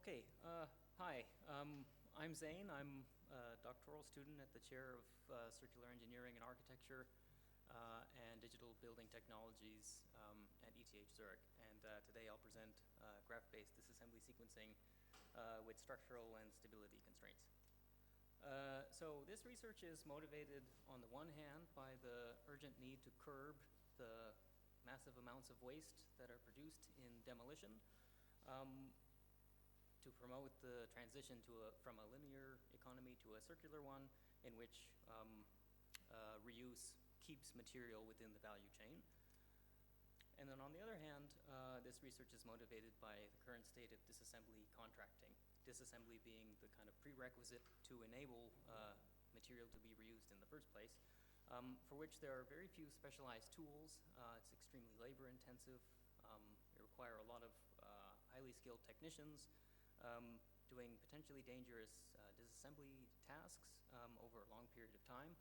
Okay, hi. I'm Zain. I'm a doctoral student at the chair of Circular Engineering and Architecture and Digital Building Technologies at ETH Zurich. And today I'll present graph-based disassembly sequencing with structural and stability constraints. So this research is motivated on the one hand by the urgent need to curb the massive amounts of waste that are produced in demolition, to promote the transition from a linear economy to a circular one in which reuse keeps material within the value chain. And then on the other hand, this research is motivated by the current state of disassembly contracting. Disassembly being the kind of prerequisite to enable material to be reused in the first place, for which there are very few specialized tools. It's extremely labor intensive. They require a lot of highly skilled technicians doing potentially dangerous disassembly tasks over a long period of time.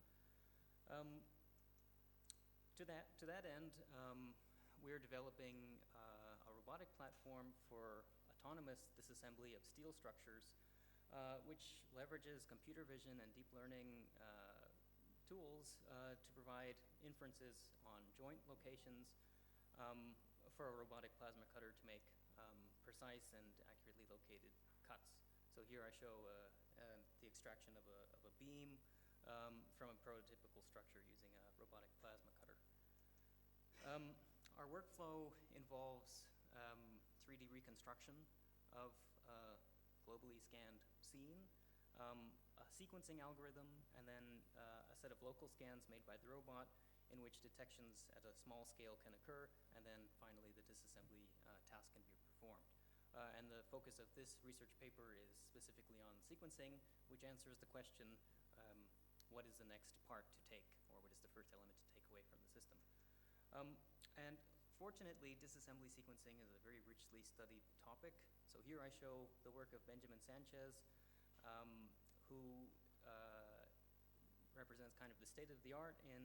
To that end, we're developing a robotic platform for autonomous disassembly of steel structures, which leverages computer vision and deep learning tools to provide inferences on joint locations for a robotic plasma cutter to make precise and accurately located cuts. So here I show the extraction of a beam from a prototypical structure using a robotic plasma cutter. Our workflow involves 3D reconstruction of a globally scanned scene, a sequencing algorithm, and then a set of local scans made by the robot in which detections at a small scale can occur, and then finally the disassembly task can be performed. And the focus of this research paper is specifically on sequencing, which answers the question, what is the next part to take, or what is the first element to take away from the system? And fortunately, disassembly sequencing is a very richly studied topic. So here I show the work of Benjamin Sanchez, who represents kind of the state of the art in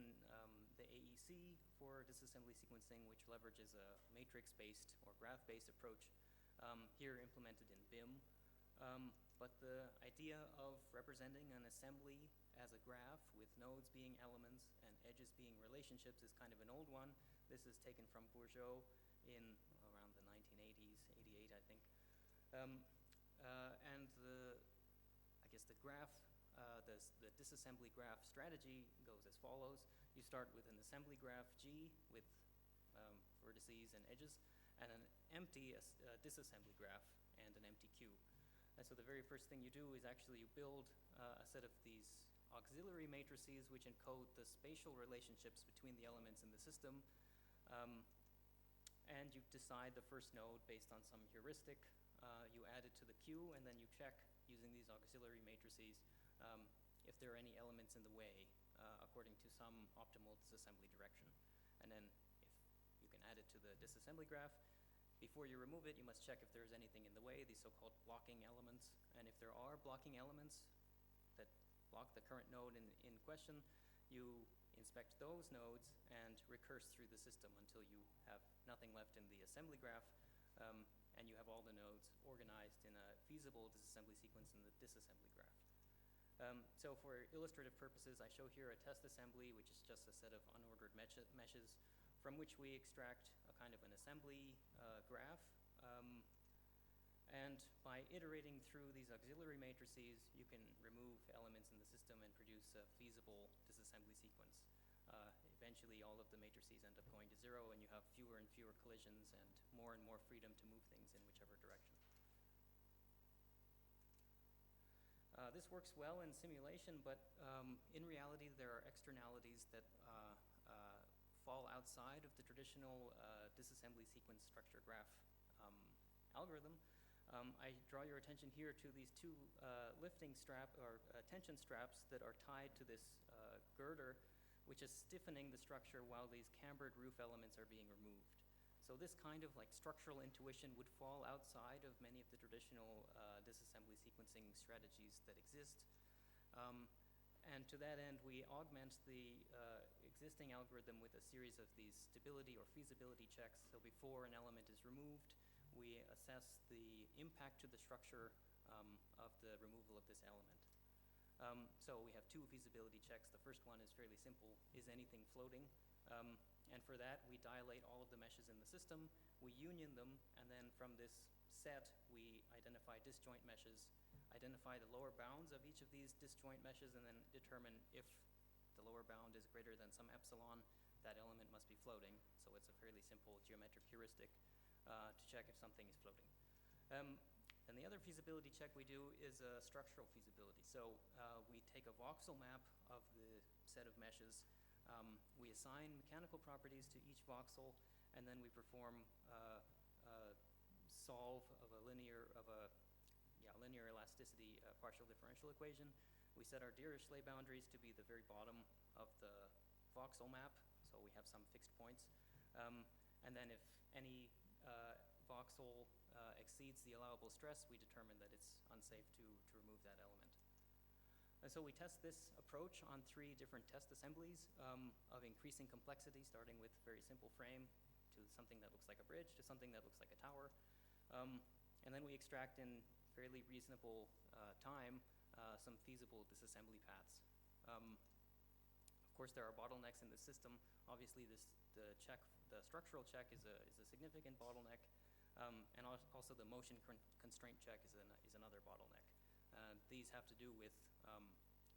the AEC for disassembly sequencing, which leverages a matrix-based or graph-based approach, here implemented in BIM. But the idea of representing an assembly as a graph with nodes being elements and edges being relationships is kind of an old one. This is taken from Bourgeot in around the 1980s, 88, I think. And I guess the graph, the disassembly graph strategy goes as follows. You start with an assembly graph G with vertices and edges, and an empty disassembly graph and an empty Q. And so the very first thing you do is actually you build a set of these auxiliary matrices which encode the spatial relationships between the elements in the system, and you decide the first node based on some heuristic. You add it to the queue, and then you check using these auxiliary matrices if there are any elements in the way according to some optimal disassembly direction. And then if you can add it to the disassembly graph, before you remove it, you must check if there's anything in the way, these so-called blocking elements. And if there are blocking elements that block the current node in question, you inspect those nodes and recurse through the system until you have nothing left in the assembly graph, and you have all the nodes organized in a feasible disassembly sequence in the disassembly graph. So for illustrative purposes, I show here a test assembly, which is just a set of unordered meshes from which we extract a kind of an assembly graph. And by iterating through these auxiliary matrices, you can remove elements in the system and produce a feasible disassembly sequence. Eventually, all of the matrices end up going to zero, and you have fewer and fewer collisions and more freedom to move things in whichever direction. This works well in simulation, but in reality, there are externalities that fall outside of the traditional disassembly sequence structure graph algorithm. I draw your attention here to these two lifting strap or tension straps that are tied to this girder, which is stiffening the structure while these cambered roof elements are being removed. So this kind of like structural intuition would fall outside of many of the traditional disassembly sequencing strategies that exist. And to that end, we augment the existing algorithm with a series of these stability or feasibility checks. So before an element is removed, we assess the impact to the structure of the removal of this element. So we have two feasibility checks. The first one is fairly simple: is anything floating? And for that, we dilate all of the meshes in the system, we union them, and then from this set, we identify disjoint meshes, identify the lower bounds of each of these disjoint meshes, and then determine if the lower bound is greater than some epsilon, that element must be floating. So it's a fairly simple geometric heuristic to check if something is floating. And the other feasibility check we do is a structural feasibility. So we take a voxel map of the set of meshes, we assign mechanical properties to each voxel, and then we perform solve of a linear elasticity partial differential equation. We set our Dirichlet boundaries to be the very bottom of the voxel map, so we have some fixed points. And then if any voxel exceeds the allowable stress, we determine that it's unsafe to remove that element. And so we test this approach on 3 different test assemblies of increasing complexity, starting with very simple frame to something that looks like a bridge to something that looks like a tower. And then we extract in fairly reasonable time some feasible disassembly paths. Of course, there are bottlenecks in the system. Obviously, the structural check is a significant bottleneck, and also the motion constraint check is another bottleneck. These have to do with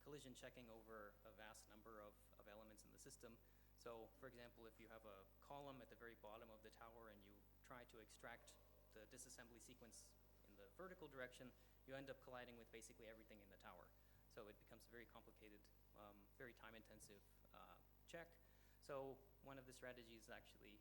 collision checking over a vast number of elements in the system. So, for example, if you have a column at the very bottom of the tower and you try to extract the disassembly sequence in the vertical direction, you end up colliding with basically everything in the tower. So it becomes a very complicated, very time-intensive check. So one of the strategies is actually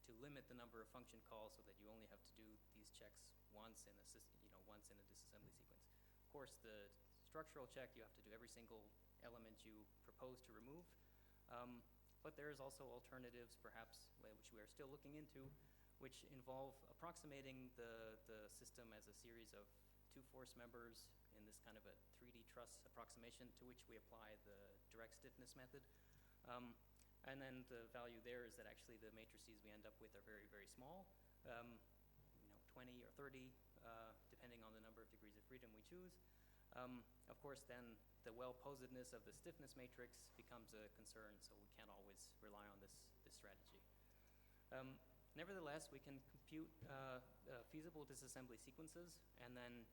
to limit the number of function calls so that you only have to do these checks once in a disassembly sequence. Of course, the structural check, you have to do every single element you propose to remove. But there's also alternatives, perhaps, which we are still looking into, which involve approximating the system as a series of 2 force members in this kind of a 3D truss approximation, to which we apply the direct stiffness method. And then the value there is that actually the matrices we end up with are very, very small, 20 or 30, depending on the number of degrees of freedom we choose. Of course, then the well-posedness of the stiffness matrix becomes a concern, so we can't always rely on this strategy. Nevertheless, we can compute feasible disassembly sequences and then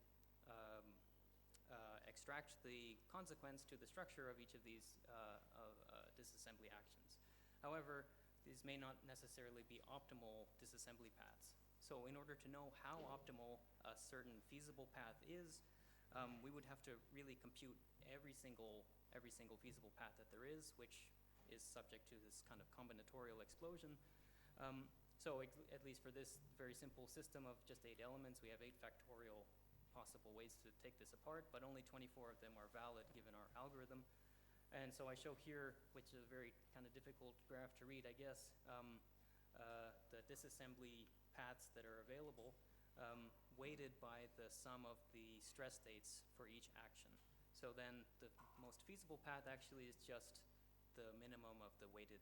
extract the consequence to the structure of each of these disassembly actions. However, these may not necessarily be optimal disassembly paths. So in order to know how optimal a certain feasible path is, we would have to really compute every single feasible path that there is, which is subject to this kind of combinatorial explosion. So at least for this very simple system of just 8 elements, we have 8 factorial possible ways to take this apart, but only 24 of them are valid given our algorithm. And so I show here, which is a very kind of difficult graph to read, I guess, the disassembly paths that are available, weighted by the sum of the stress states for each action. So then the most feasible path actually is just the minimum of the weighted,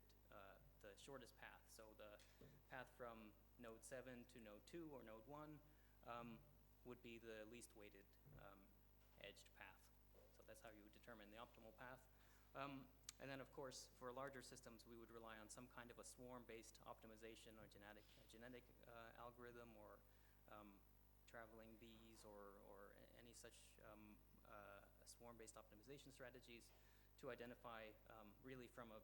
the shortest path. So the path from node 7 to node 2 or node 1 would be the least weighted edged path. So that's how you would determine the optimal path. And then, of course, for larger systems, we would rely on some kind of a swarm-based optimization or genetic algorithm or traveling bees or any such swarm-based optimization strategies to identify really from a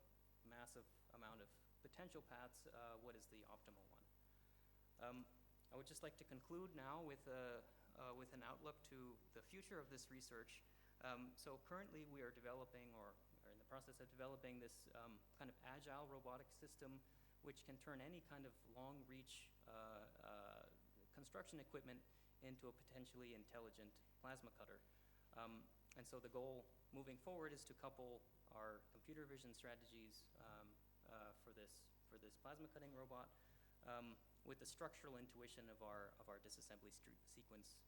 massive amount of potential paths what is the optimal one. I would just like to conclude now with an outlook to the future of this research. So currently we are developing or are in the process of developing this kind of agile robotic system which can turn any kind of long-reach construction equipment into a potentially intelligent plasma cutter. And so the goal moving forward is to couple our computer vision strategies for this plasma cutting robot with the structural intuition of our disassembly sequence